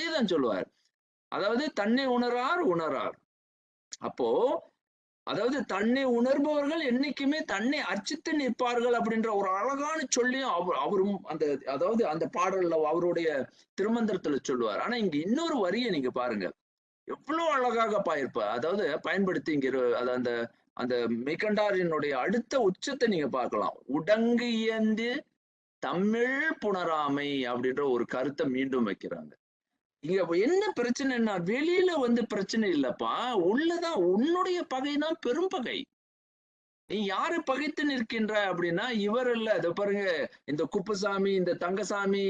அதே தான் சொல்லுவார். அதாவது தன்னை உணரார். அப்போ அதாவது தன்னை உணர்பவர்கள் என்னைக்குமே தன்னை அர்ச்சித்து நிற்பார்கள் அப்படின்ற ஒரு அழகான சொல்லியும் அவரும் அந்த அதாவது அந்த பாடல்ல அவருடைய திருமந்திரத்துல சொல்லுவார். ஆனா இங்க இன்னொரு வரியை நீங்க பாருங்க. எவ்வளவு அழகாக அதாவது பயன்படுத்தி இங்க அந்த அந்த மெய்கண்டாரினுடைய அடுத்த உச்சத்தை நீங்க பார்க்கலாம். உடங்கு இயந்து தமிழ் புணராமை அப்படின்ற ஒரு கருத்தை மீண்டும் வைக்கிறாங்க. இங்க என்ன பிரச்சனைன்னா வெளியில பிரச்சனை இல்லப்பா, உள்ளதான் உன்னுடைய பகைதான் பெரும் பகை. நீ யாரை பகைத்து நிற்கின்ற அப்படின்னா இவர் இல்ல. இதை பாருங்க, இந்த குப்புசாமி, இந்த தங்கசாமி,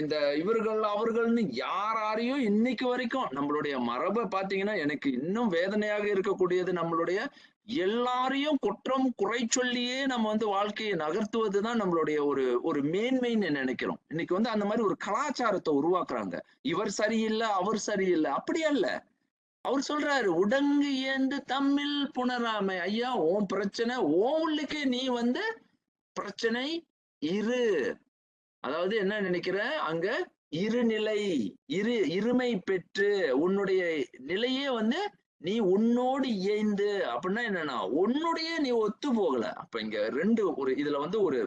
இந்த இவர்கள் அவர்கள்னு யாரையும் இன்னைக்கு வரைக்கும் நம்மளுடைய மரபை பாத்தீங்கன்னா எனக்கு இன்னும் வேதனையாக இருக்கக்கூடியது, நம்மளுடைய எல்லாரையும் குற்றம் குறை சொல்லியே நம்ம வாழ்க்கையை நகர்த்துவதுதான் நம்மளுடைய ஒரு மேன்மைன்னு நினைக்கிறோம். இன்னைக்கு அந்த மாதிரி ஒரு கலாச்சாரத்தை உருவாக்குறாங்க. இவர் சரியில்லை, அவர் சரியில்லை, அப்படியா இல்ல. அவர் சொல்றாரு, உடங்கு ஏந்து தமிழ் புணராமை. ஐயா, உன் பிரச்சனை உன் உள்ளுக்கே நீ பிரச்சனை இரு. அதாவது என்ன நினைக்கிற, அங்க இருநிலை இருமை பெற்று உன்னுடைய நிலையே நீ உன்னோடு இயைந்து அப்படின்னா என்னன்னா உன்னுடைய நீ ஒத்து போகல. அப்ப இங்க ரெண்டு இதுல ஒரு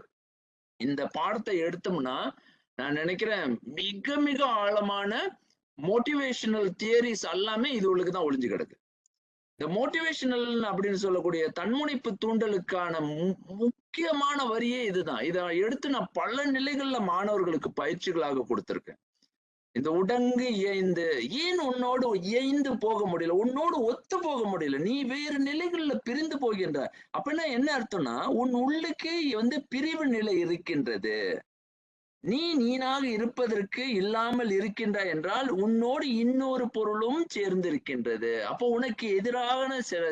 இந்த பாடத்தை எடுத்தோம்னா நான் நினைக்கிறேன் மிக மிக ஆழமான மோட்டிவேஷனல் தியரிஸ் எல்லாமே இது உள்ளுக்குதான் ஒளிஞ்சு கிடக்கு. இந்த மோட்டிவேஷனல் அப்படின்னு சொல்லக்கூடிய தன்முனைப்பு தூண்டலுக்கான முக்கியமான வரியே இதுதான். இதை எடுத்து நான் பல நிலைகள்ல மாணவர்களுக்கு பயிற்சிகளாக கொடுத்திருக்கேன். இந்த உடங்கு இயைந்து, ஏன் உன்னோடு இயைந்து போக முடியல, உன்னோடு ஒத்து போக முடியல, நீ வேறு நிலைகள்ல பிரிந்து போகின்ற. அப்படின்னா என்ன அர்த்தம்னா உன் உள்ளுக்கே பிரிவு நிலை இருக்கின்றது. நீ நீனாக இருப்பதற்கு இல்லாமல் இருக்கின்றாய் என்றால் உன்னோடு இன்னொரு பொருளும் சேர்ந்திருக்கின்றது. அப்போ உனக்கு எதிரான சில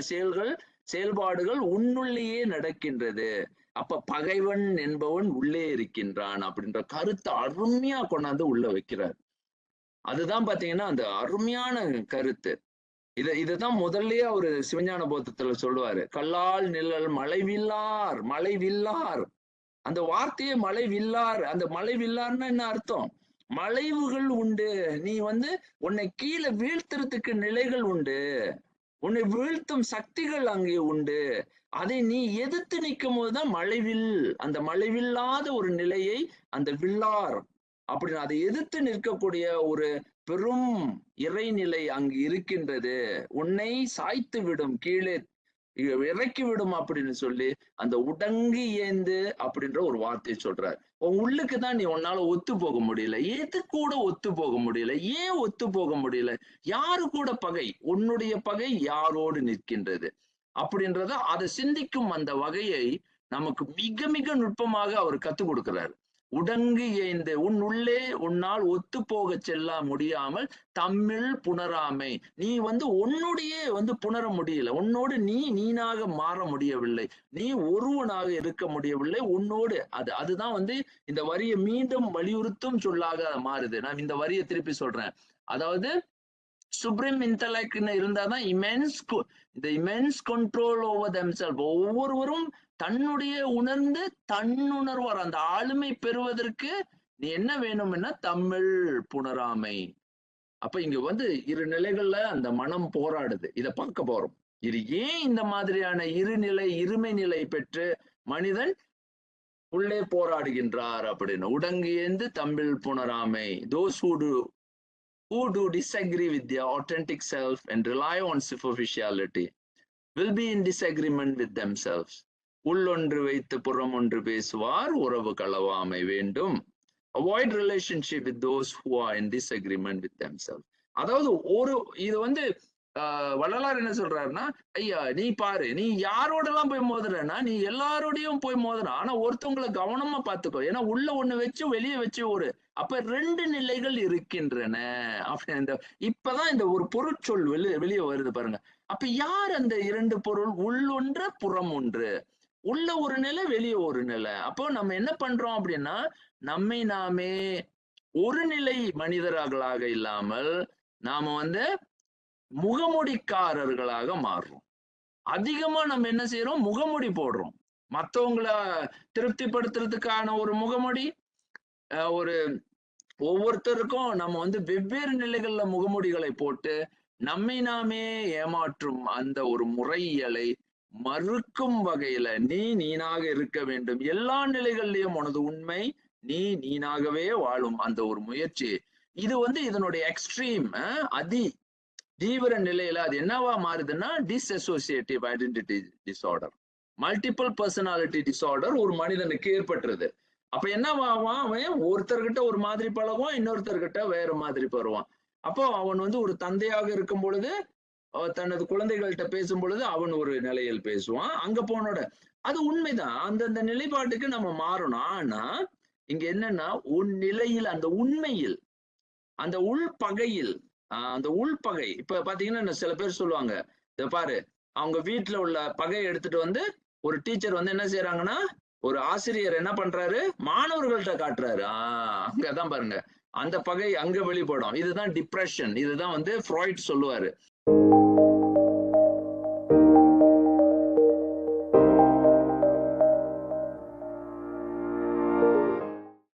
செயல்பாடுகள் உன்னுள்ளேயே நடக்கின்றது. அப்ப பகைவன் என்பவன் உள்ளே இருக்கின்றான் அப்படின்ற கருத்தை அருமையா கொண்டாந்து உள்ள வைக்கிறார். அதுதான் பாத்தீங்கன்னா அந்த அருமையான கருத்து. இதுதான் முதல்லயே அவரு சிவஞான போதத்துல சொல்லுவாரு, கல்லால் நிழல் மலைவில்லார். அந்த வார்த்தையே மலைவில்லார். அந்த மலைவில்லார்னா என்ன அர்த்தம்? மலைவுகள் உண்டு. நீ உன்னை கீழே வீழ்த்துறதுக்கு நிலைகள் உண்டு, உன்னை வீழ்த்தும் சக்திகள் அங்கே உண்டு. அதை நீ எதிர்த்து நிற்கும் போதுதான் மலைவில், அந்த மலைவில்லாத ஒரு நிலையை அந்த வில்லார் அப்படின்னு அதை எதிர்த்து நிற்கக்கூடிய ஒரு பெரும் இறைநிலை அங்கு இருக்கின்றது. உன்னை சாய்த்து விடும், கீழே இறக்கி விடும் அப்படின்னு சொல்லி அந்த உடங்கு ஏந்து அப்படின்ற ஒரு வார்த்தையை சொல்றாரு. உன் உள்ளுக்கு தான் நீ உன்னால ஒத்து போக முடியல. எது கூட ஒத்து போக முடியல? ஏன் ஒத்து போக முடியல? யாரு கூட பகை? உன்னுடைய பகை யாரோடு நிற்கின்றது அப்படின்றத அதை சிந்திக்கும் அந்த வகையை நமக்கு மிக மிக நுட்பமாக அவர் கத்துக் கொடுக்கிறாரு. உடங்கு ஏய்ந்து உன் உள்ளே உன்னால் ஒத்து போக செல்ல முடியாமல் தமிழ் புணராமை. நீ உன்னுடைய புணர முடியல, உன்னோடு நீனாக மாற முடியவில்லை, நீ ஒருவனாக இருக்க முடியவில்லை உன்னோடு. அதுதான் இந்த வரியை மீண்டும் வலியுறுத்தும் சொல்லாக மாறுது. நான் இந்த வரியை திருப்பி சொல்றேன். அதாவது சுப்ரீம் இன்டலெக்ட்னு இருந்தாதான் இமென்ஸ் கண்ட்ரோல் ஓவர் தெம்செல்ஃப். ஒவ்வொருவரும் தன்னுடைய உணர்ந்து தன்னுணர்வார். அந்த ஆளுமை பெறுவதற்கு நீ என்ன வேணும்னா தமிழ் புணராமை. அப்ப இங்க இரு நிலைகள்ல அந்த மனம் போராடுது. இத பார்க்க போறோம். இது ஏன் இந்த மாதிரியான இருமை நிலை பெற்று மனிதன் உள்ளே போராடுகின்றார் அப்படின்னு. உடங்கியந்து Tamil புணராமை. Those who do disagree with their authentic self and rely on superficiality will be in disagreement with themselves. உள்ளொன்று வைத்து புறம் ஒன்று பேசுவார், உறவு களவாமை வேண்டும். Avoid relationship with those who are in disagreement with themselves. அதாவது இது வள்ளலார் என்ன சொல்றாருன்னா, ஐயா நீ பாரு, நீ யாரோடலாம் போய் மோதுறன்னா நீ எல்லாரோடையும் போய் மோதுற, ஆனா ஒருத்தவங்களை கவனமா பார்த்துக்கோ. ஏன்னா உள்ள ஒண்ணு வச்சு வெளியே வச்சு அப்ப ரெண்டு நிலைகள் இருக்கின்றன அப்படி. இப்பதான் இந்த ஒரு பொருட்சொல் வெளியே வருது பாருங்க. அப்ப யார் அந்த இரண்டு பொருள்? உள்ளொன்று புறம் ஒன்று. உள்ள ஒரு நிலை, வெளியே ஒரு நிலை. அப்போ நம்ம என்ன பண்றோம் அப்படின்னா, நம்மை நாமே ஒரு நிலை மனிதர்களாக இல்லாமல் நாம முகமுடிக்காரர்களாக மாறுறோம். அதிகமா நம்ம என்ன செய்யறோம்? முகமுடி போடுறோம். மற்றவங்களை திருப்திப்படுத்துறதுக்கான ஒரு முகமுடி, ஒரு ஒவ்வொருத்தருக்கும் நம்ம வந்து வெவ்வேறு நிலைகள்ல முகமூடிகளை போட்டு நம்மை நாமே ஏமாற்றும் அந்த ஒரு முறையியலை மறுக்கும் வகையில நீனாக இருக்க வேண்டும். எல்லா நிலைகள்லயும் உனது உண்மை நீனாகவே வாழும் அந்த ஒரு முயற்சி. இது வந்து இதனுடைய எக்ஸ்ட்ரீம் தீவிர நிலையில அது என்னவா மாறுதுன்னா dissociative identity disorder, multiple personality disorder ஒரு மனிதனுக்கு ஏற்பட்டுருது. அப்ப என்னவாவான், அவன் ஒருத்தர்கிட்ட ஒரு மாதிரி பழகுவான், இன்னொருத்தர்கிட்ட வேற மாதிரி பருவான். அப்போ அவன் வந்து ஒரு தந்தையாக இருக்கும் பொழுது தனது குழந்தைகள்கிட்ட பேசும் பொழுது அவன் ஒரு நிலையில் பேசுவான். அங்க போனோட அது உண்மைதான். அந்தந்த நிலைப்பாட்டுக்கு நம்ம மாறணும். ஆனா இங்க என்னன்னா உன் நிலையில் அந்த உண்மையில் அந்த உள்பகையில் அந்த உள்பகை இப்ப பாத்தீங்கன்னா சில பேர் சொல்லுவாங்க, இத பாரு அவங்க வீட்டுல உள்ள பகையை எடுத்துட்டு வந்து ஒரு டீச்சர் வந்து என்ன செய்யறாங்கன்னா, ஒரு ஆசிரியர் என்ன பண்றாரு, மாணவர்கள்ட்ட காட்டுறாரு. அங்கதான் பாருங்க அந்த பகை அங்க வெளிப்படும். இதுதான் டிப்ரெஷன். இதுதான் வந்து ஃப்ராய்ட் சொல்லுவாரு.